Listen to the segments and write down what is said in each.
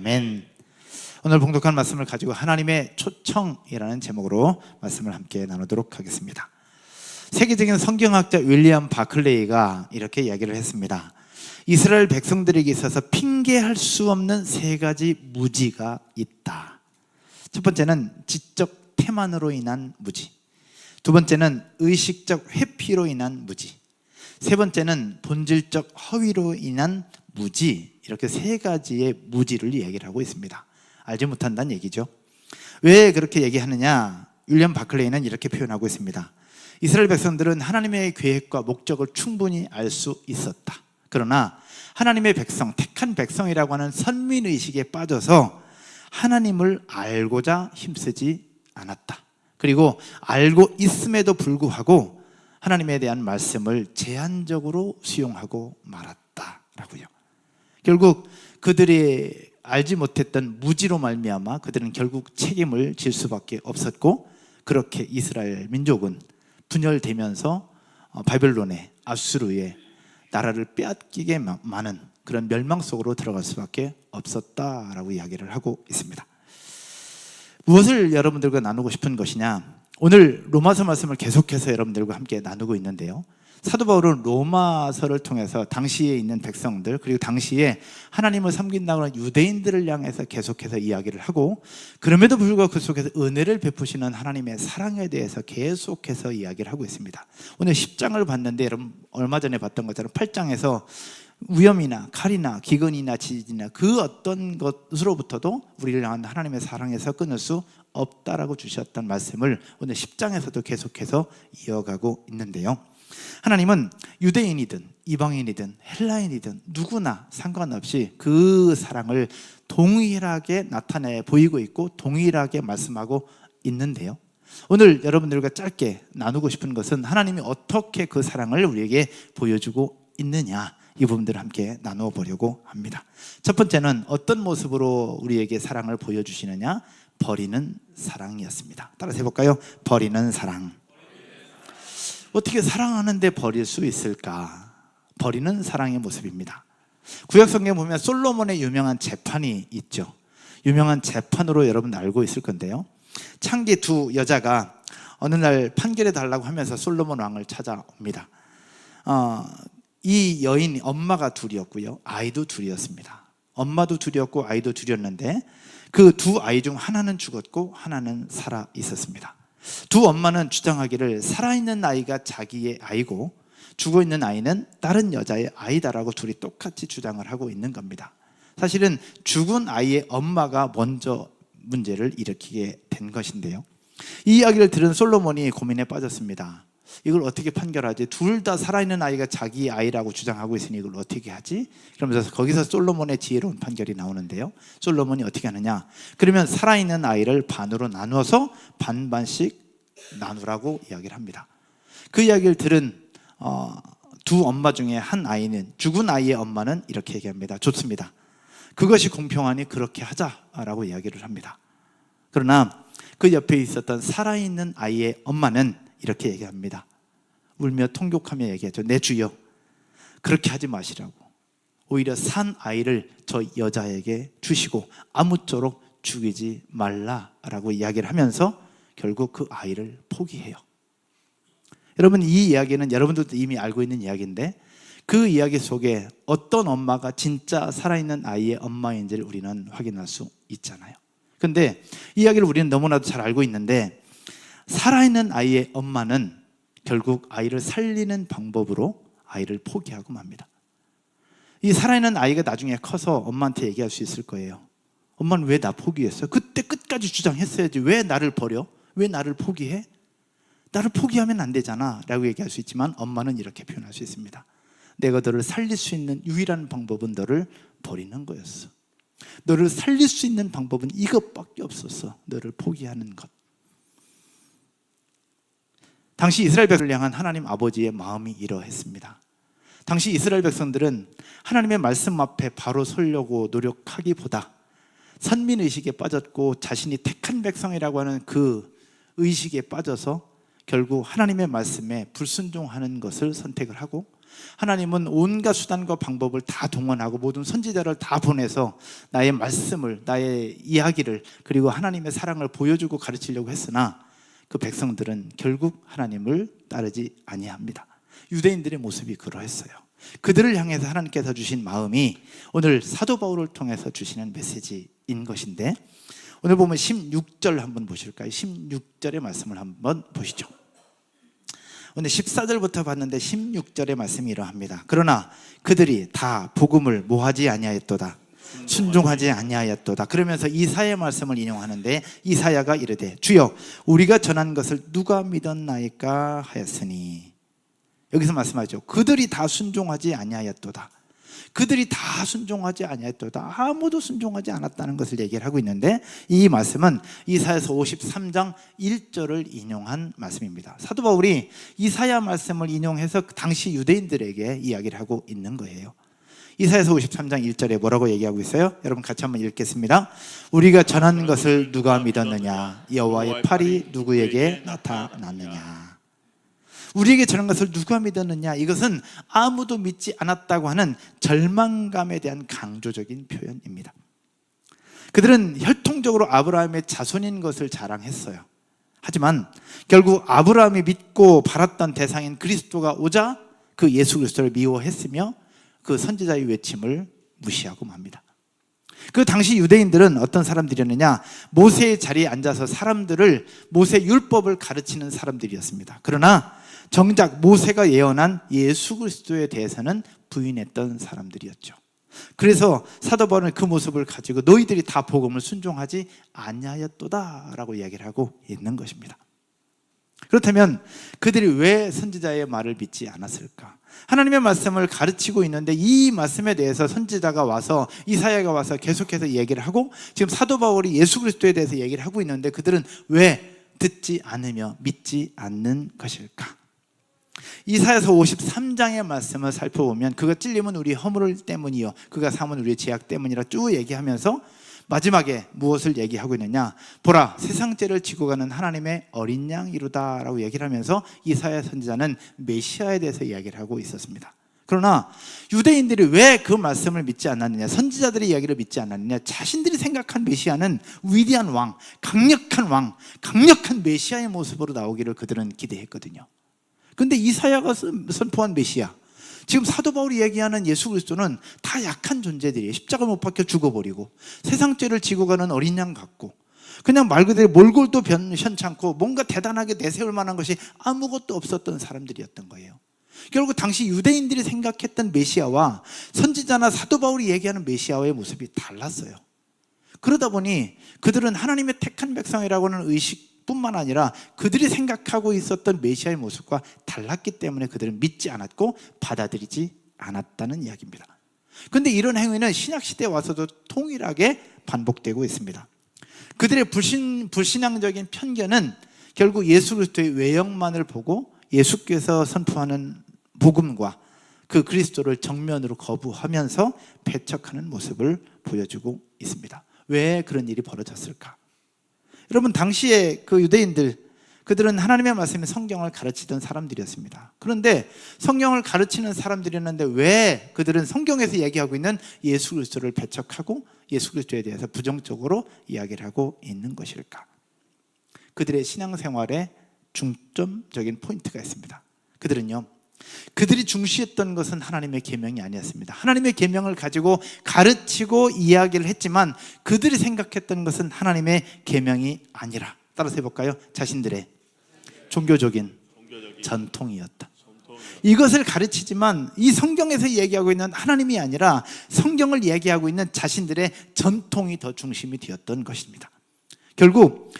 아멘. 오늘 봉독한 말씀을 가지고 하나님의 초청이라는 제목으로 말씀을 함께 나누도록 하겠습니다. 세계적인 성경학자 윌리엄 바클레이가 이렇게 이야기를 했습니다. 이스라엘 백성들에게 있어서 핑계할 수 없는 세 가지 무지가 있다. 첫 번째는 지적 태만으로 인한 무지, 두 번째는 의식적 회피로 인한 무지, 세 번째는 본질적 허위로 인한 무지, 이렇게 세 가지의 무지를 얘기를 하고 있습니다. 알지 못한다는 얘기죠. 왜 그렇게 얘기하느냐? 윌리엄 바클레이는 이렇게 표현하고 있습니다. 이스라엘 백성들은 하나님의 계획과 목적을 충분히 알 수 있었다. 그러나 하나님의 백성, 택한 백성이라고 하는 선민의식에 빠져서 하나님을 알고자 힘쓰지 않았다. 그리고 알고 있음에도 불구하고 하나님에 대한 말씀을 제한적으로 수용하고 말았다라고요. 결국 그들이 알지 못했던 무지로 말미암아 그들은 결국 책임을 질 수밖에 없었고, 그렇게 이스라엘 민족은 분열되면서 바벨론의 아수르의 나라를 빼앗기게 많은 그런 멸망 속으로 들어갈 수밖에 없었다라고 이야기를 하고 있습니다. 무엇을 여러분들과 나누고 싶은 것이냐? 오늘 로마서 말씀을 계속해서 여러분들과 함께 나누고 있는데요, 사도 바울은 로마서를 통해서 당시에 있는 백성들, 그리고 당시에 하나님을 섬긴다고 하는 유대인들을 향해서 계속해서 이야기를 하고, 그럼에도 불구하고 그 속에서 은혜를 베푸시는 하나님의 사랑에 대해서 계속해서 이야기를 하고 있습니다. 오늘 10장을 봤는데 여러분 얼마 전에 봤던 것처럼 8장에서 위험이나 칼이나 기근이나 지진이나 그 어떤 것으로부터도 우리를 향한 하나님의 사랑에서 끊을 수 없다라고 주셨던 말씀을 오늘 10장에서도 계속해서 이어가고 있는데요, 하나님은 유대인이든 이방인이든 헬라인이든 누구나 상관없이 그 사랑을 동일하게 나타내 보이고 있고 동일하게 말씀하고 있는데요, 오늘 여러분들과 짧게 나누고 싶은 것은 하나님이 어떻게 그 사랑을 우리에게 보여주고 있느냐, 이 부분들을 함께 나누어 보려고 합니다. 첫 번째는 어떤 모습으로 우리에게 사랑을 보여주시느냐? 버리는 사랑이었습니다. 따라서 해볼까요? 버리는 사랑. 어떻게 사랑하는데 버릴 수 있을까? 버리는 사랑의 모습입니다. 구약성경에 보면 솔로몬의 유명한 재판이 있죠. 유명한 재판으로 여러분 알고 있을 건데요, 창기 두 여자가 어느 날 판결해 달라고 하면서 솔로몬 왕을 찾아옵니다. 이 여인 엄마가 둘이었고요, 아이도 둘이었습니다. 엄마도 둘이었고 아이도 둘이었는데 그 두 아이 중 하나는 죽었고 하나는 살아 있었습니다. 두 엄마는 주장하기를 살아있는 아이가 자기의 아이고 죽어있는 아이는 다른 여자의 아이다라고 둘이 똑같이 주장을 하고 있는 겁니다. 사실은 죽은 아이의 엄마가 먼저 문제를 일으키게 된 것인데요, 이 이야기를 들은 솔로몬이 고민에 빠졌습니다. 이걸 어떻게 판결하지? 둘 다 살아있는 아이가 자기 아이라고 주장하고 있으니 이걸 어떻게 하지? 그러면서 거기서 솔로몬의 지혜로운 판결이 나오는데요, 솔로몬이 어떻게 하느냐? 그러면 살아있는 아이를 반으로 나누어서 반반씩 나누라고 이야기를 합니다. 그 이야기를 들은 두 엄마 중에 한 아이는, 죽은 아이의 엄마는 이렇게 얘기합니다. 좋습니다. 그것이 공평하니 그렇게 하자라고 이야기를 합니다. 그러나 그 옆에 있었던 살아있는 아이의 엄마는 이렇게 얘기합니다. 울며 통곡하며 얘기하죠. 내 주여, 그렇게 하지 마시라고. 오히려 산 아이를 저 여자에게 주시고 아무쪼록 죽이지 말라라고 이야기를 하면서 결국 그 아이를 포기해요. 여러분, 이 이야기는 여러분들도 이미 알고 있는 이야기인데 그 이야기 속에 어떤 엄마가 진짜 살아있는 아이의 엄마인지를 우리는 확인할 수 있잖아요. 그런데 이 이야기를 우리는 너무나도 잘 알고 있는데, 살아있는 아이의 엄마는 결국 아이를 살리는 방법으로 아이를 포기하고 맙니다. 이 살아있는 아이가 나중에 커서 엄마한테 얘기할 수 있을 거예요. 엄마는 왜 나 포기했어? 그때 끝까지 주장했어야지. 왜 나를 버려? 왜 나를 포기해? 나를 포기하면 안 되잖아 라고 얘기할 수 있지만, 엄마는 이렇게 표현할 수 있습니다. 내가 너를 살릴 수 있는 유일한 방법은 너를 버리는 거였어. 너를 살릴 수 있는 방법은 이것밖에 없었어. 너를 포기하는 것. 당시 이스라엘 백성을 향한 하나님 아버지의 마음이 이러했습니다. 당시 이스라엘 백성들은 하나님의 말씀 앞에 바로 서려고 노력하기보다 선민의식에 빠졌고 자신이 택한 백성이라고 하는 그 의식에 빠져서 결국 하나님의 말씀에 불순종하는 것을 선택을 하고, 하나님은 온갖 수단과 방법을 다 동원하고 모든 선지자를 다 보내서 나의 말씀을, 나의 이야기를, 그리고 하나님의 사랑을 보여주고 가르치려고 했으나 그 백성들은 결국 하나님을 따르지 아니합니다. 유대인들의 모습이 그러했어요. 그들을 향해서 하나님께서 주신 마음이 오늘 사도 바울을 통해서 주시는 메시지인 것인데, 오늘 보면 16절 한번 보실까요? 16절의 말씀을 한번 보시죠. 오늘 14절부터 봤는데 16절의 말씀이 이러합니다. 그러나 그들이 다 복음을 뭐하지 아니하였도다, 순종하지 아니하였도다. 그러면서 이사야의 말씀을 인용하는데, 이사야가 이르되 주여 우리가 전한 것을 누가 믿었나이까 하였으니, 여기서 말씀하죠. 그들이 다 순종하지 아니하였도다. 그들이 다 순종하지 아니하였도다. 아무도 순종하지 않았다는 것을 얘기를 하고 있는데, 이 말씀은 이사야서 53장 1절을 인용한 말씀입니다. 사도 바울이 이사야 말씀을 인용해서 당시 유대인들에게 이야기를 하고 있는 거예요. 이사야서 53장 1절에 뭐라고 얘기하고 있어요? 여러분 같이 한번 읽겠습니다. 우리가 전한 것을 누가 믿었느냐? 여호와의 팔이 누구에게 나타났느냐? 우리에게 전한 것을 누가 믿었느냐? 이것은 아무도 믿지 않았다고 하는 절망감에 대한 강조적인 표현입니다. 그들은 혈통적으로 아브라함의 자손인 것을 자랑했어요. 하지만 결국 아브라함이 믿고 바랐던 대상인 그리스도가 오자 그 예수 그리스도를 미워했으며 그 선지자의 외침을 무시하고 맙니다. 그 당시 유대인들은 어떤 사람들이었느냐? 모세의 자리에 앉아서 사람들을, 모세 율법을 가르치는 사람들이었습니다. 그러나 정작 모세가 예언한 예수 그리스도에 대해서는 부인했던 사람들이었죠. 그래서 사도 바울은 그 모습을 가지고 너희들이 다 복음을 순종하지 아니하였도다 라고 이야기를 하고 있는 것입니다. 그렇다면 그들이 왜 선지자의 말을 믿지 않았을까? 하나님의 말씀을 가르치고 있는데 이 말씀에 대해서 선지자가 와서, 이사야가 와서 계속해서 얘기를 하고, 지금 사도 바울이 예수 그리스도에 대해서 얘기를 하고 있는데 그들은 왜 듣지 않으며 믿지 않는 것일까? 이사야서 53장의 말씀을 살펴보면 그가 찔림은 우리 허물 때문이요 그가 삼은 우리의 죄악 때문이라 쭉 얘기하면서 마지막에 무엇을 얘기하고 있느냐? 보라, 세상 죄를 지고 가는 하나님의 어린 양이로다 라고 얘기를 하면서 이사야 선지자는 메시아에 대해서 이야기를 하고 있었습니다. 그러나 유대인들이 왜 그 말씀을 믿지 않았느냐? 선지자들의 이야기를 믿지 않았느냐? 자신들이 생각한 메시아는 위대한 왕, 강력한 메시아의 모습으로 나오기를 그들은 기대했거든요. 그런데 이사야가 선포한 메시아, 지금 사도 바울이 얘기하는 예수 그리스도는 다 약한 존재들이에요. 십자가 못 박혀 죽어버리고 세상 죄를 지고 가는 어린 양 같고, 그냥 말 그대로 몰골도 현찮고 뭔가 대단하게 내세울 만한 것이 아무것도 없었던 사람들이었던 거예요. 결국 당시 유대인들이 생각했던 메시아와 선지자나 사도 바울이 얘기하는 메시아와의 모습이 달랐어요. 그러다 보니 그들은 하나님의 택한 백성이라고 하는 의식뿐만 아니라 그들이 생각하고 있었던 메시아의 모습과 달랐기 때문에 그들은 믿지 않았고 받아들이지 않았다는 이야기입니다. 그런데 이런 행위는 신약시대에 와서도 동일하게 반복되고 있습니다. 그들의 불신앙적인 편견은 결국 예수 그리스도의 외형만을 보고 예수께서 선포하는 복음과 그 그리스도를 정면으로 거부하면서 배척하는 모습을 보여주고 있습니다. 왜 그런 일이 벌어졌을까? 여러분, 당시에 그 유대인들, 그들은 하나님의 말씀에 성경을 가르치던 사람들이었습니다. 그런데 성경을 가르치는 사람들이었는데 왜 그들은 성경에서 얘기하고 있는 예수 그리스도를 배척하고 예수 그리스도에 대해서 부정적으로 이야기를 하고 있는 것일까? 그들의 신앙생활에 중점적인 포인트가 있습니다. 그들이 중시했던 것은 하나님의 계명이 아니었습니다. 하나님의 계명을 가지고 가르치고 이야기를 했지만 그들이 생각했던 것은 하나님의 계명이 아니라, 따라서 해볼까요? 자신들의 종교적인 전통이었다. 이것을 가르치지만 이 성경에서 얘기하고 있는 하나님이 아니라 성경을 얘기하고 있는 자신들의 전통이 더 중심이 되었던 것입니다. 결국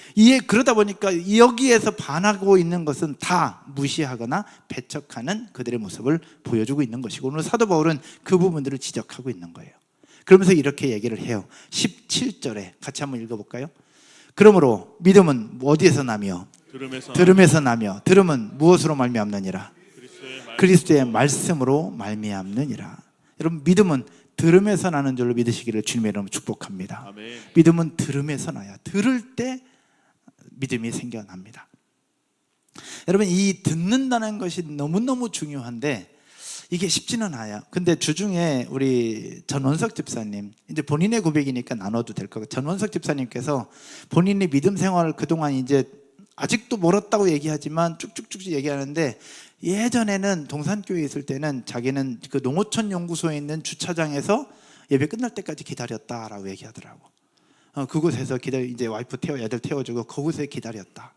그러다 보니까 여기에서 반하고 있는 것은 다 무시하거나 배척하는 그들의 모습을 보여주고 있는 것이고, 오늘 사도 바울은 그 부분들을 지적하고 있는 거예요. 그러면서 이렇게 얘기를 해요. 17절에 같이 한번 읽어볼까요? 그러므로 믿음은 어디에서 나며 들음에서 나며 들음은 무엇으로 말미암느니라? 그리스도의 말씀으로 말미암느니라. 여러분, 믿음은 들음에서 나는 줄로 믿으시기를 주님의 이름으로 축복합니다. 아멘. 믿음은 들음에서 나야. 들을 때 믿음이 생겨납니다. 여러분, 이 듣는다는 것이 너무너무 중요한데, 이게 쉽지는 않아요. 근데 주중에 우리 전원석 집사님, 이제 본인의 고백이니까 나눠도 될 거고, 전원석 집사님께서 본인의 믿음 생활을 그동안 이제 아직도 멀었다고 얘기하지만 쭉쭉쭉 얘기하는데, 예전에는 동산교회에 있을 때는 자기는 그 농어촌 연구소에 있는 주차장에서 예배 끝날 때까지 기다렸다라고 얘기하더라고. 그곳에서 이제 와이프 애들 태워주고 그곳에 기다렸다.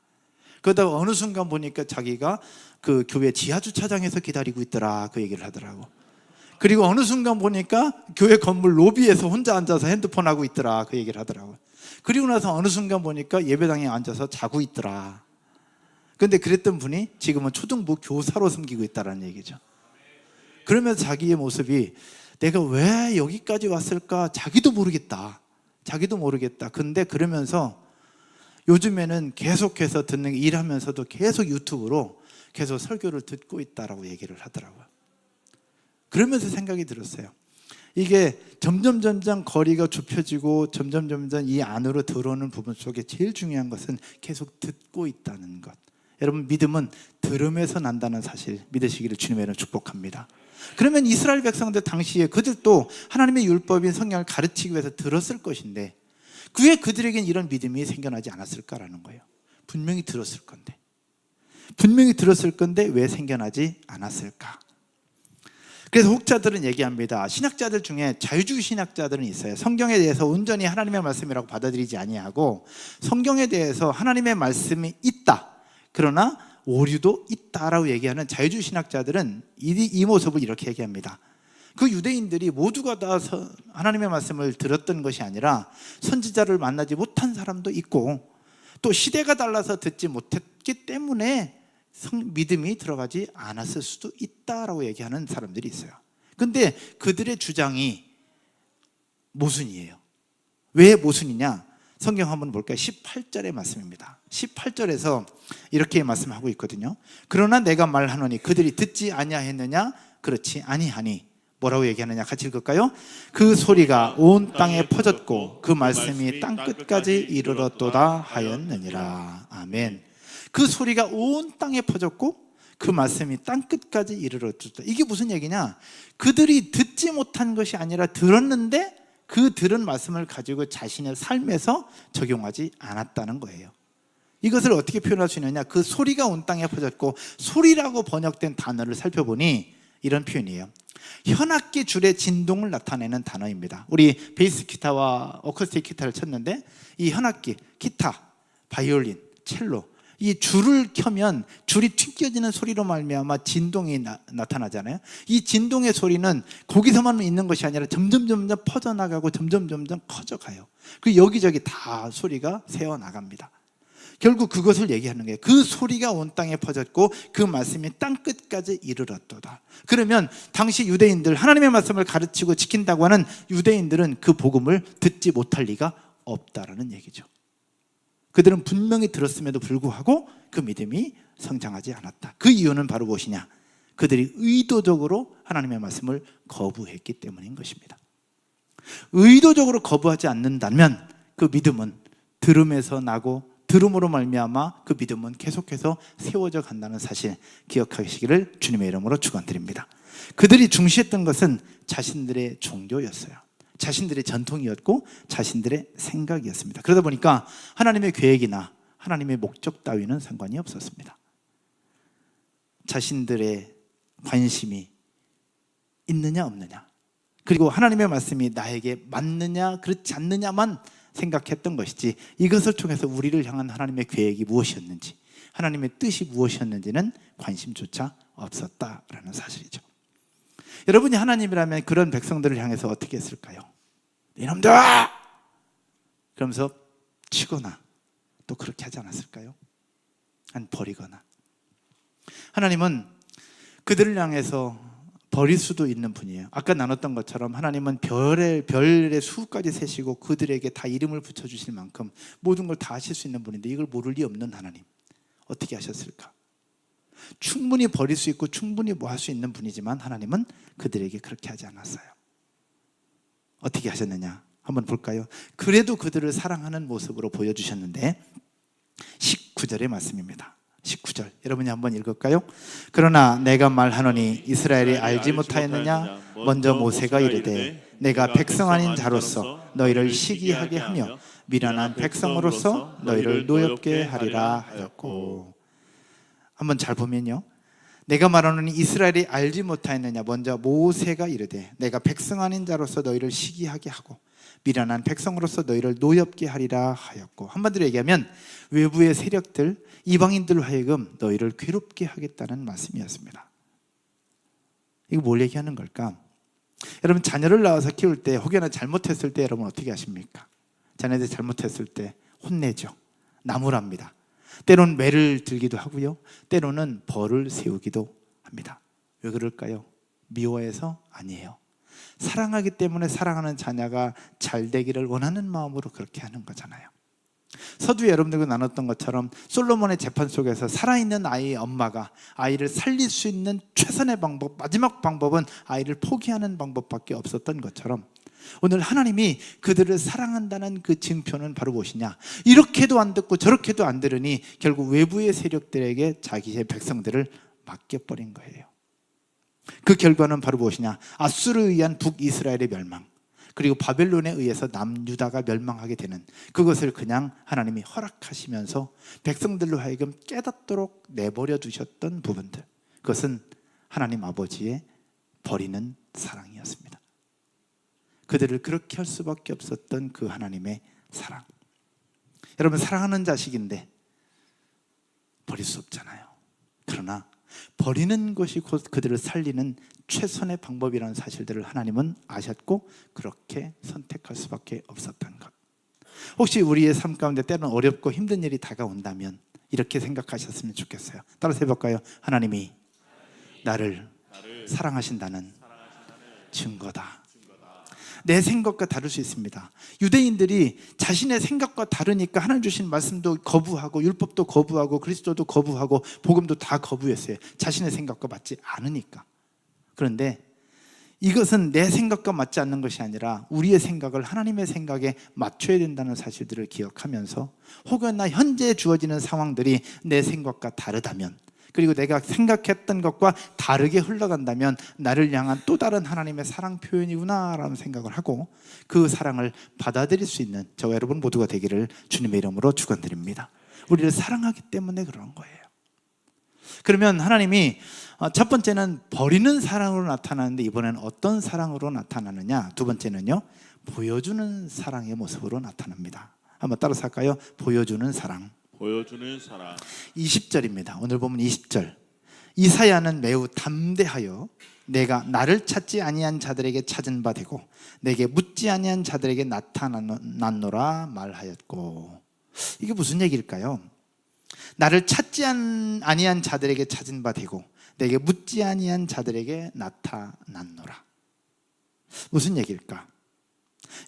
그러다가 어느 순간 보니까 자기가 그 교회 지하 주차장에서 기다리고 있더라, 그 얘기를 하더라고. 그리고 어느 순간 보니까 교회 건물 로비에서 혼자 앉아서 핸드폰 하고 있더라, 그 얘기를 하더라고. 그리고 나서 어느 순간 보니까 예배당에 앉아서 자고 있더라. 근데 그랬던 분이 지금은 초등부 교사로 섬기고 있다는 얘기죠. 그러면서 자기의 모습이 내가 왜 여기까지 왔을까 자기도 모르겠다. 근데 그러면서 요즘에는 계속해서 일하면서도 계속 유튜브로 계속 설교를 듣고 있다라고 얘기를 하더라고요. 그러면서 생각이 들었어요. 이게 점점 거리가 좁혀지고 점점 이 안으로 들어오는 부분 속에 제일 중요한 것은 계속 듣고 있다는 것. 여러분, 믿음은 들음에서 난다는 사실 믿으시기를 주님의 이름으로 축복합니다. 그러면 이스라엘 백성들 당시에 그들도 하나님의 율법인 성경을 가르치기 위해서 들었을 것인데, 왜 그들에겐 이런 믿음이 생겨나지 않았을까라는 거예요. 분명히 들었을 건데 왜 생겨나지 않았을까? 그래서 혹자들은 얘기합니다. 신학자들 중에 자유주의 신학자들은 있어요. 성경에 대해서 온전히 하나님의 말씀이라고 받아들이지 아니하고, 성경에 대해서 하나님의 말씀이 있다, 그러나 오류도 있다라고 얘기하는 자유주의 신학자들은 이 모습을 이렇게 얘기합니다. 그 유대인들이 모두가 다 하나님의 말씀을 들었던 것이 아니라 선지자를 만나지 못한 사람도 있고, 또 시대가 달라서 듣지 못했기 때문에 믿음이 들어가지 않았을 수도 있다라고 얘기하는 사람들이 있어요. 근데 그들의 주장이 모순이에요. 왜 모순이냐? 성경 한번 볼까요? 18절의 말씀입니다. 18절에서 이렇게 말씀하고 있거든요. 그러나 내가 말하노니 그들이 듣지 아니하였느냐? 그렇지 아니하니. 뭐라고 얘기하느냐? 같이 읽을까요? 그 소리가 온 땅에 퍼졌고 그 말씀이 땅끝까지 이르렀도다 하였느니라. 아멘. 그 소리가 온 땅에 퍼졌고 그 말씀이 땅끝까지 이르렀도다. 이게 무슨 얘기냐? 그들이 듣지 못한 것이 아니라 들었는데 그 들은 말씀을 가지고 자신의 삶에서 적용하지 않았다는 거예요. 이것을 어떻게 표현할 수 있느냐? 그 소리가 온 땅에 퍼졌고, 소리라고 번역된 단어를 살펴보니 이런 표현이에요. 현악기 줄의 진동을 나타내는 단어입니다. 우리 베이스 기타와 어쿠스틱 기타를 쳤는데 이 현악기, 기타, 바이올린, 첼로, 이 줄을 켜면 줄이 튕겨지는 소리로 말미암아 진동이 나타나잖아요. 이 진동의 소리는 거기서만 있는 것이 아니라 점점 퍼져나가고 점점 커져가요. 그 여기저기 다 소리가 새어나갑니다. 결국 그것을 얘기하는 거예요. 그 소리가 온 땅에 퍼졌고 그 말씀이 땅끝까지 이르렀도다. 그러면 당시 유대인들, 하나님의 말씀을 가르치고 지킨다고 하는 유대인들은 그 복음을 듣지 못할 리가 없다라는 얘기죠. 그들은 분명히 들었음에도 불구하고 그 믿음이 성장하지 않았다. 그 이유는 바로 무엇이냐? 그들이 의도적으로 하나님의 말씀을 거부했기 때문인 것입니다. 의도적으로 거부하지 않는다면 그 믿음은 들음에서 나고, 들음으로 말미암아 그 믿음은 계속해서 세워져 간다는 사실 기억하시기를 주님의 이름으로 축원드립니다. 그들이 중시했던 것은 자신들의 종교였어요. 자신들의 전통이었고 자신들의 생각이었습니다. 그러다 보니까 하나님의 계획이나 하나님의 목적 따위는 상관이 없었습니다. 자신들의 관심이 있느냐 없느냐, 그리고 하나님의 말씀이 나에게 맞느냐 그렇지 않느냐만 생각했던 것이지, 이것을 통해서 우리를 향한 하나님의 계획이 무엇이었는지, 하나님의 뜻이 무엇이었는지는 관심조차 없었다라는 사실이죠. 여러분이 하나님이라면 그런 백성들을 향해서 어떻게 했을까요? 이놈들! 그러면서 치거나 또 그렇게 하지 않았을까요? 아니, 버리거나. 하나님은 그들을 향해서 버릴 수도 있는 분이에요. 아까 나눴던 것처럼 하나님은 별의 수까지 세시고 그들에게 다 이름을 붙여주실 만큼 모든 걸 다 하실 수 있는 분인데 이걸 모를 리 없는 하나님, 어떻게 하셨을까? 충분히 버릴 수 있고 충분히 뭐 할 수 있는 분이지만 하나님은 그들에게 그렇게 하지 않았어요. 어떻게 하셨느냐 한번 볼까요? 그래도 그들을 사랑하는 모습으로 보여주셨는데 19절의 말씀입니다. 19절 여러분이 한번 읽을까요? 그러나 내가 말하노니 이스라엘이 알지 못하였느냐? 먼저 모세가 이르되 내가 백성 아닌 자로서 너희를 시기하게 하며 미련한 백성으로서 너희를 노엽게 하리라 하였고. 한번 잘 보면요, 내가 말하노니 이스라엘이 알지 못하였느냐? 먼저 모세가 이르되 내가 백성 아닌 자로서 너희를 시기하게 하고 미련한 백성으로서 너희를 노엽게 하리라 하였고. 한마디로 얘기하면 외부의 세력들, 이방인들로 하여금 너희를 괴롭게 하겠다는 말씀이었습니다. 이거 뭘 얘기하는 걸까? 여러분, 자녀를 낳아서 키울 때 혹여나 잘못했을 때 여러분 어떻게 하십니까? 자녀들 잘못했을 때 혼내죠. 나무랍니다. 때로는 매를 들기도 하고요, 때로는 벌을 세우기도 합니다. 왜 그럴까요? 미워해서? 아니에요. 사랑하기 때문에 사랑하는 자녀가 잘 되기를 원하는 마음으로 그렇게 하는 거잖아요. 서두에 여러분들과 나눴던 것처럼 솔로몬의 재판 속에서 살아있는 아이의 엄마가 아이를 살릴 수 있는 최선의 방법, 마지막 방법은 아이를 포기하는 방법밖에 없었던 것처럼 오늘 하나님이 그들을 사랑한다는 그 증표는 바로 무엇이냐? 이렇게도 안 듣고 저렇게도 안 들으니 결국 외부의 세력들에게 자기의 백성들을 맡겨버린 거예요. 그 결과는 바로 무엇이냐? 아수르에 의한 북이스라엘의 멸망, 그리고 바벨론에 의해서 남유다가 멸망하게 되는, 그것을 그냥 하나님이 허락하시면서 백성들로 하여금 깨닫도록 내버려 두셨던 부분들, 그것은 하나님 아버지의 버리는 사랑이었습니다. 그들을 그렇게 할 수밖에 없었던 그 하나님의 사랑. 여러분, 사랑하는 자식인데 버릴 수 없잖아요. 그러나 버리는 것이 곧 그들을 살리는 최선의 방법이라는 사실들을 하나님은 아셨고 그렇게 선택할 수밖에 없었던 것. 혹시 우리의 삶 가운데 때로는 어렵고 힘든 일이 다가온다면 이렇게 생각하셨으면 좋겠어요. 따라서 해볼까요? 하나님이 나를 사랑하신다는 증거다. 내 생각과 다를 수 있습니다. 유대인들이 자신의 생각과 다르니까 하나님 주신 말씀도 거부하고 율법도 거부하고 그리스도도 거부하고 복음도 다 거부했어요. 자신의 생각과 맞지 않으니까. 그런데 이것은 내 생각과 맞지 않는 것이 아니라 우리의 생각을 하나님의 생각에 맞춰야 된다는 사실들을 기억하면서, 혹여나 현재 주어지는 상황들이 내 생각과 다르다면, 그리고 내가 생각했던 것과 다르게 흘러간다면 나를 향한 또 다른 하나님의 사랑 표현이구나 라는 생각을 하고 그 사랑을 받아들일 수 있는 저와 여러분 모두가 되기를 주님의 이름으로 축원드립니다. 우리를 사랑하기 때문에 그런 거예요. 그러면 하나님이 첫 번째는 버리는 사랑으로 나타나는데, 이번에는 어떤 사랑으로 나타나느냐? 두 번째는요, 보여주는 사랑의 모습으로 나타납니다. 한번 따라서 할까요? 보여주는 사랑. 보여주는 사랑. 20절입니다. 오늘 보면 20절. 이사야는 매우 담대하여 내가 나를 찾지 아니한 자들에게 찾은 바 되고 내게 묻지 아니한 자들에게 나타났노라 말하였고. 이게 무슨 얘기일까요? 나를 찾지 아니한 자들에게 찾은 바 되고 내게 묻지 아니한 자들에게 나타났노라. 무슨 얘기일까?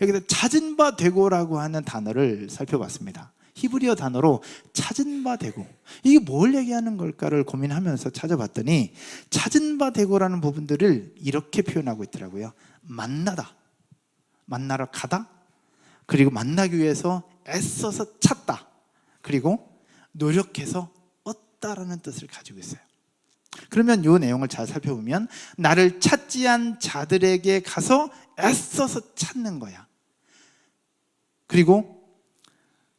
여기서 찾은 바 되고라고 하는 단어를 살펴봤습니다. 히브리어 단어로 찾은 바 되고, 이게 뭘 얘기하는 걸까를 고민하면서 찾아봤더니 찾은 바 되고라는 부분들을 이렇게 표현하고 있더라고요. 만나다, 만나러 가다, 그리고 만나기 위해서 애써서 찾다, 그리고 노력해서 얻다라는 뜻을 가지고 있어요. 그러면 이 내용을 잘 살펴보면 나를 찾지 않은 자들에게 가서 애써서 찾는 거야. 그리고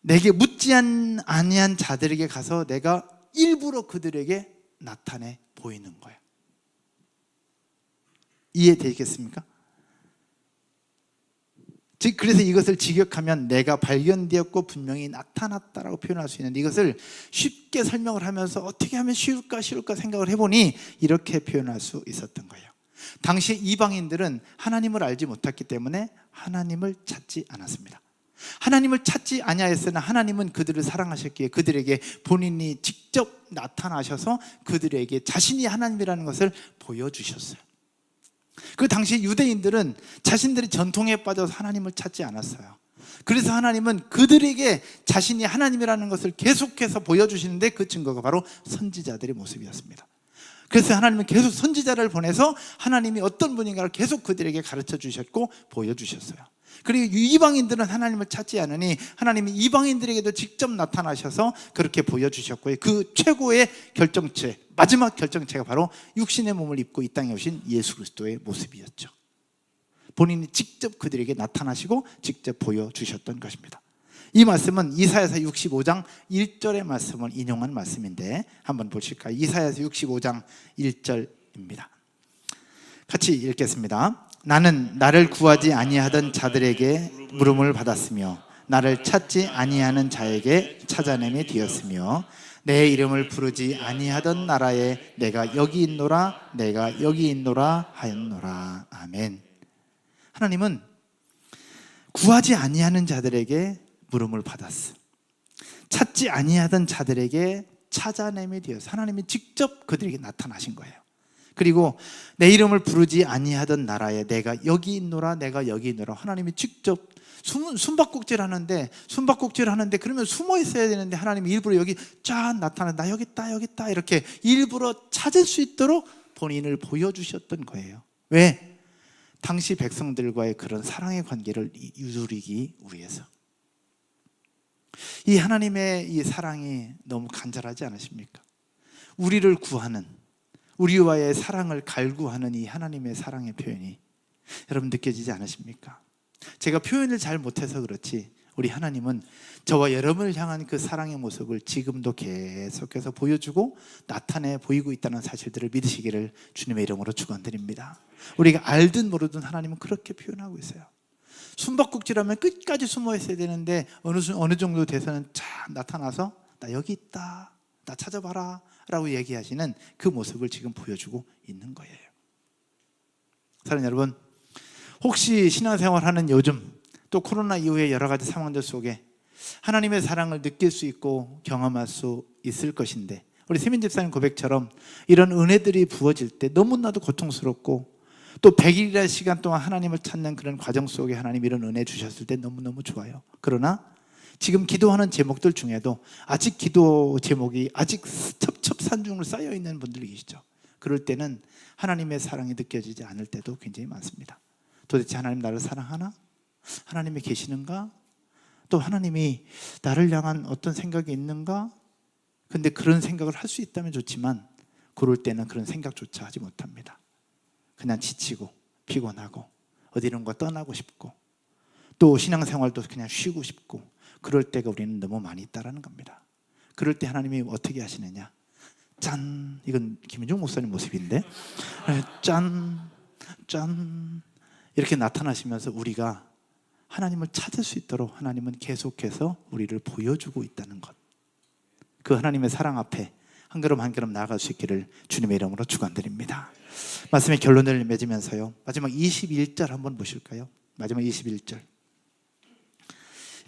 내게 묻지 아니한 자들에게 가서 내가 일부러 그들에게 나타내 보이는 거야. 이해되겠습니까? 즉, 그래서 이것을 직역하면 내가 발견되었고 분명히 나타났다라고 표현할 수 있는데, 이것을 쉽게 설명을 하면서 어떻게 하면 쉬울까 생각을 해보니 이렇게 표현할 수 있었던 거예요. 당시 이방인들은 하나님을 알지 못했기 때문에 하나님을 찾지 않았습니다. 하나님을 찾지 아니하였으나 하나님은 그들을 사랑하셨기에 그들에게 본인이 직접 나타나셔서 그들에게 자신이 하나님이라는 것을 보여주셨어요. 그 당시 유대인들은 자신들의 전통에 빠져서 하나님을 찾지 않았어요. 그래서 하나님은 그들에게 자신이 하나님이라는 것을 계속해서 보여주시는데 그 증거가 바로 선지자들의 모습이었습니다. 그래서 하나님은 계속 선지자를 보내서 하나님이 어떤 분인가를 계속 그들에게 가르쳐 주셨고 보여주셨어요. 그리고 이방인들은 하나님을 찾지 않으니 하나님이 이방인들에게도 직접 나타나셔서 그렇게 보여주셨고요. 그 최고의 결정체, 마지막 결정체가 바로 육신의 몸을 입고 이 땅에 오신 예수 그리스도의 모습이었죠. 본인이 직접 그들에게 나타나시고 직접 보여주셨던 것입니다. 이 말씀은 이사야서 65장 1절의 말씀을 인용한 말씀인데 한번 보실까요? 이사야서 65장 1절입니다. 같이 읽겠습니다. 나는 나를 구하지 아니하던 자들에게 물음을 받았으며 나를 찾지 아니하는 자에게 찾아냄이 되었으며 내 이름을 부르지 아니하던 나라에 내가 여기 있노라 내가 여기 있노라 하였노라. 아멘. 하나님은 구하지 아니하는 자들에게 물음을 받았어. 찾지 아니하던 자들에게 찾아냄이 되어서 하나님이 직접 그들에게 나타나신 거예요. 그리고 내 이름을 부르지 아니하던 나라에 내가 여기 있노라 내가 여기 있노라. 하나님이 직접 숨바꼭질 하는데 그러면 숨어 있어야 되는데 하나님이 일부러 여기 쫙 나타나 나 여기 있다 여기 있다 이렇게 일부러 찾을 수 있도록 본인을 보여주셨던 거예요. 왜? 당시 백성들과의 그런 사랑의 관계를 유지하기 위해서. 이 하나님의 이 사랑이 너무 간절하지 않으십니까? 우리를 구하는, 우리와의 사랑을 갈구하는 이 하나님의 사랑의 표현이 여러분 느껴지지 않으십니까? 제가 표현을 잘 못해서 그렇지 우리 하나님은 저와 여러분을 향한 그 사랑의 모습을 지금도 계속해서 보여주고 나타내 보이고 있다는 사실들을 믿으시기를 주님의 이름으로 축원드립니다. 우리가 알든 모르든 하나님은 그렇게 표현하고 있어요. 숨바꼭질하면 끝까지 숨어 있어야 되는데 어느 정도 돼서는 쫙 나타나서 나 여기 있다 나 찾아봐라 라고 얘기하시는 그 모습을 지금 보여주고 있는 거예요. 사랑하는 여러분, 혹시 신앙생활하는 요즘 또 코로나 이후의 여러 가지 상황들 속에 하나님의 사랑을 느낄 수 있고 경험할 수 있을 것인데 우리 세민 집사님 고백처럼 이런 은혜들이 부어질 때 너무나도 고통스럽고 또 100일이라는 시간 동안 하나님을 찾는 그런 과정 속에 하나님 이런 은혜 주셨을 때 너무너무 좋아요. 그러나 지금 기도하는 제목들 중에도 아직 기도 제목이 아직 첩첩산중으로 쌓여있는 분들이 계시죠. 그럴 때는 하나님의 사랑이 느껴지지 않을 때도 굉장히 많습니다. 도대체 하나님 나를 사랑하나? 하나님이 계시는가? 또 하나님이 나를 향한 어떤 생각이 있는가? 근데 그런 생각을 할 수 있다면 좋지만 그럴 때는 그런 생각조차 하지 못합니다. 그냥 지치고 피곤하고 어디론가 떠나고 싶고 또 신앙생활도 그냥 쉬고 싶고 그럴 때가 우리는 너무 많이 있다는 겁니다. 그럴 때 하나님이 어떻게 하시느냐? 짠! 이건 김윤중 목사님 모습인데 짠! 짠! 이렇게 나타나시면서 우리가 하나님을 찾을 수 있도록 하나님은 계속해서 우리를 보여주고 있다는 것. 그 하나님의 사랑 앞에 한 걸음 한 걸음 나아갈 수 있기를 주님의 이름으로 축원드립니다. 말씀의 결론을 맺으면서요, 마지막 21절 한번 보실까요? 마지막 21절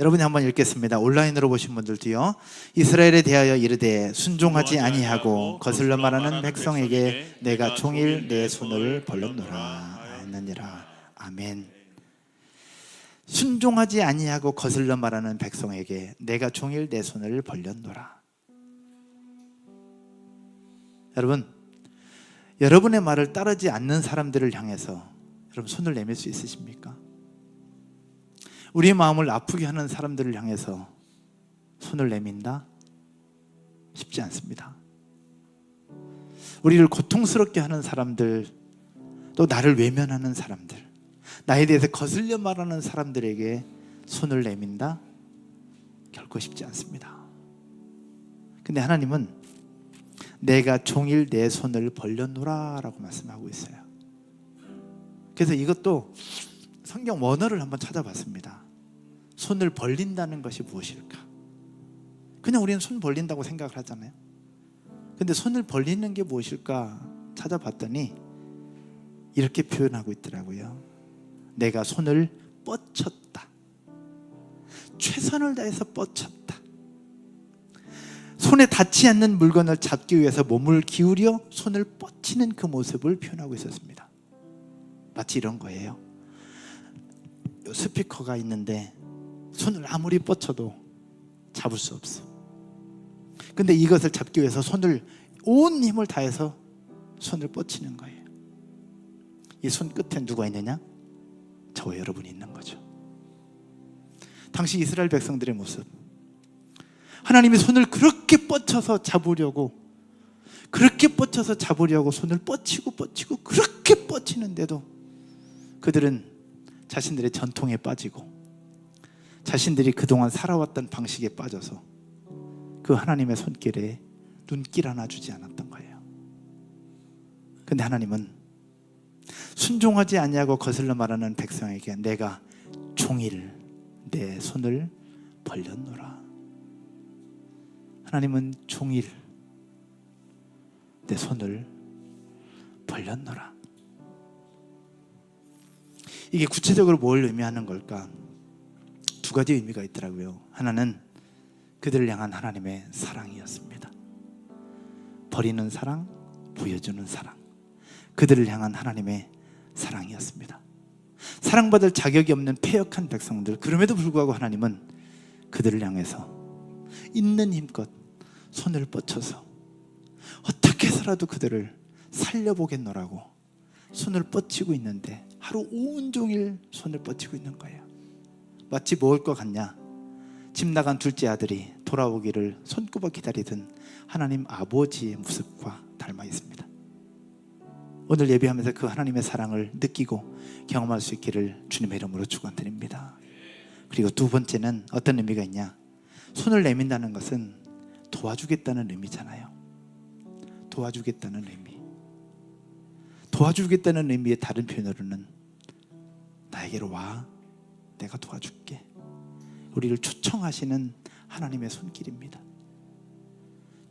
여러분이 한번 읽겠습니다. 온라인으로 보신 분들도요. 이스라엘에 대하여 이르되 순종하지 아니하고 거슬러 말하는 백성에게 내가 종일 내 손을 벌렸노라 했느니라. 아멘. 순종하지 아니하고 거슬러 말하는 백성에게 내가 종일 내 손을 벌렸노라. 여러분, 여러분의 말을 따르지 않는 사람들을 향해서 여러분 손을 내밀 수 있으십니까? 우리의 마음을 아프게 하는 사람들을 향해서 손을 내민다? 쉽지 않습니다. 우리를 고통스럽게 하는 사람들, 또 나를 외면하는 사람들, 나에 대해서 거슬려 말하는 사람들에게 손을 내민다? 결코 쉽지 않습니다. 근데 하나님은 내가 종일 내 손을 벌렸노라 라고 말씀하고 있어요. 그래서 이것도 성경 원어를 한번 찾아봤습니다. 손을 벌린다는 것이 무엇일까? 그냥 우리는 손 벌린다고 생각을 하잖아요. 근데 손을 벌리는 게 무엇일까 찾아봤더니 이렇게 표현하고 있더라고요. 내가 손을 뻗쳤다. 최선을 다해서 뻗쳤다. 손에 닿지 않는 물건을 잡기 위해서 몸을 기울여 손을 뻗치는 그 모습을 표현하고 있었습니다. 마치 이런 거예요. 스피커가 있는데 손을 아무리 뻗쳐도 잡을 수 없어. 근데 이것을 잡기 위해서 손을 온 힘을 다해서 손을 뻗치는 거예요. 이 손 끝에 누가 있느냐? 저와 여러분이 있는 거죠. 당시 이스라엘 백성들의 모습, 하나님이 손을 그렇게 뻗쳐서 잡으려고 손을 뻗치고 그렇게 뻗치는데도 그들은 자신들의 전통에 빠지고 자신들이 그동안 살아왔던 방식에 빠져서 그 하나님의 손길에 눈길 하나 주지 않았던 거예요. 근데 하나님은 순종하지 아니하고 거슬러 말하는 백성에게 내가 종일 내 손을 벌렸노라. 하나님은 종일 내 손을 벌렸노라. 이게 구체적으로 뭘 의미하는 걸까? 두 가지 의미가 있더라고요. 하나는 그들을 향한 하나님의 사랑이었습니다. 버리는 사랑, 보여주는 사랑, 그들을 향한 하나님의 사랑이었습니다. 사랑받을 자격이 없는 패역한 백성들, 그럼에도 불구하고 하나님은 그들을 향해서 있는 힘껏 손을 뻗쳐서 어떻게 해서라도 그들을 살려보겠노라고 손을 뻗치고 있는데 하루 온종일 손을 뻗치고 있는 거예요. 마치 먹을 것 같냐? 집 나간 둘째 아들이 돌아오기를 손꼽아 기다리던 하나님 아버지의 모습과 닮아 있습니다. 오늘 예배하면서 그 하나님의 사랑을 느끼고 경험할 수 있기를 주님의 이름으로 축원드립니다. 그리고 두 번째는 어떤 의미가 있냐? 손을 내민다는 것은 도와주겠다는 의미잖아요. 도와주겠다는 의미. 도와주겠다는 의미의 다른 표현으로는 나에게로 와, 내가 도와줄게. 우리를 초청하시는 하나님의 손길입니다.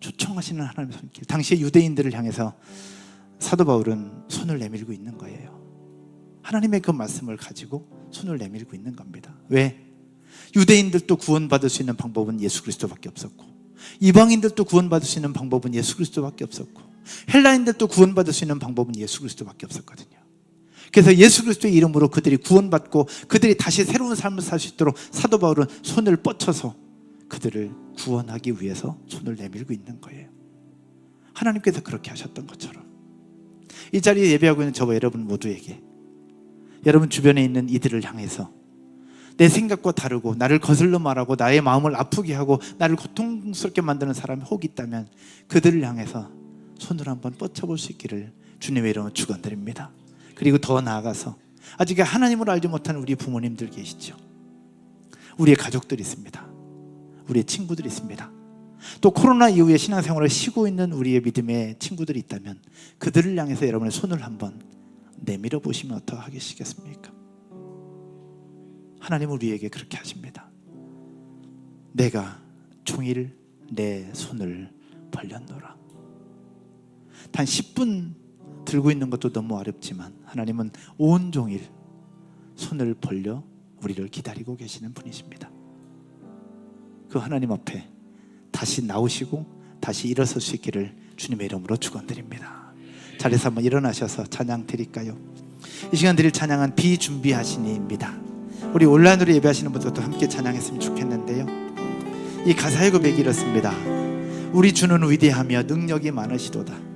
초청하시는 하나님의 손길. 당시의 유대인들을 향해서 사도 바울은 손을 내밀고 있는 거예요. 하나님의 그 말씀을 가지고 손을 내밀고 있는 겁니다. 왜? 유대인들도 구원받을 수 있는 방법은 예수 그리스도밖에 없었고, 이방인들도 구원받을 수 있는 방법은 예수 그리스도밖에 없었고, 헬라인들도 구원받을 수 있는 방법은 예수 그리스도밖에 없었거든요. 그래서 예수 그리스도의 이름으로 그들이 구원받고 그들이 다시 새로운 삶을 살 수 있도록 사도 바울은 손을 뻗쳐서 그들을 구원하기 위해서 손을 내밀고 있는 거예요. 하나님께서 그렇게 하셨던 것처럼 이 자리에 예배하고 있는 저와 여러분 모두에게, 여러분 주변에 있는 이들을 향해서 내 생각과 다르고 나를 거슬러 말하고 나의 마음을 아프게 하고 나를 고통스럽게 만드는 사람이 혹 있다면 그들을 향해서 손을 한번 뻗쳐볼 수 있기를 주님의 이름으로 축원드립니다. 그리고 더 나아가서 아직 하나님을 알지 못하는 우리 부모님들 계시죠. 우리의 가족들이 있습니다. 우리의 친구들이 있습니다. 또 코로나 이후에 신앙생활을 쉬고 있는 우리의 믿음의 친구들이 있다면 그들을 향해서 여러분의 손을 한번 내밀어 보시면 어떠하시겠습니까? 하나님은 우리에게 그렇게 하십니다. 내가 종일 내 손을 벌렸노라. 단 10분 들고 있는 것도 너무 어렵지만 하나님은 온종일 손을 벌려 우리를 기다리고 계시는 분이십니다. 그 하나님 앞에 다시 나오시고 다시 일어설 수 있기를 주님의 이름으로 축원드립니다. 자리에서 한번 일어나셔서 찬양 드릴까요? 이 시간 드릴 찬양은 비준비하시니입니다. 우리 온라인으로 예배하시는 분들도 함께 찬양했으면 좋겠는데요, 이 가사의 고백이 이렇습니다. 우리 주는 위대하며 능력이 많으시도다.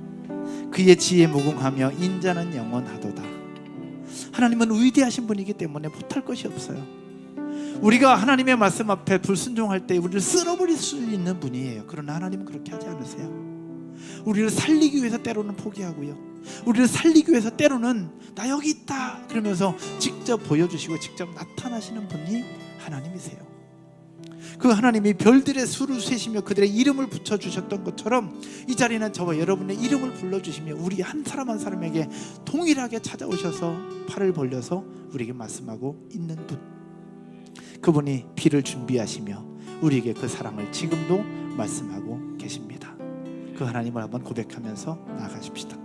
그의 지혜 무궁하며 인자는 영원하도다. 하나님은 위대하신 분이기 때문에 못할 것이 없어요. 우리가 하나님의 말씀 앞에 불순종할 때 우리를 쓸어버릴 수 있는 분이에요. 그러나 하나님은 그렇게 하지 않으세요. 우리를 살리기 위해서 때로는 포기하고요, 우리를 살리기 위해서 때로는 나 여기 있다 그러면서 직접 보여주시고 직접 나타나시는 분이 하나님이세요. 그 하나님이 별들의 수를 세시며 그들의 이름을 붙여주셨던 것처럼 이 자리는 저와 여러분의 이름을 불러주시며 우리 한 사람 한 사람에게 동일하게 찾아오셔서 팔을 벌려서 우리에게 말씀하고 있는 분, 그분이 비를 준비하시며 우리에게 그 사랑을 지금도 말씀하고 계십니다. 그 하나님을 한번 고백하면서 나아가십시다.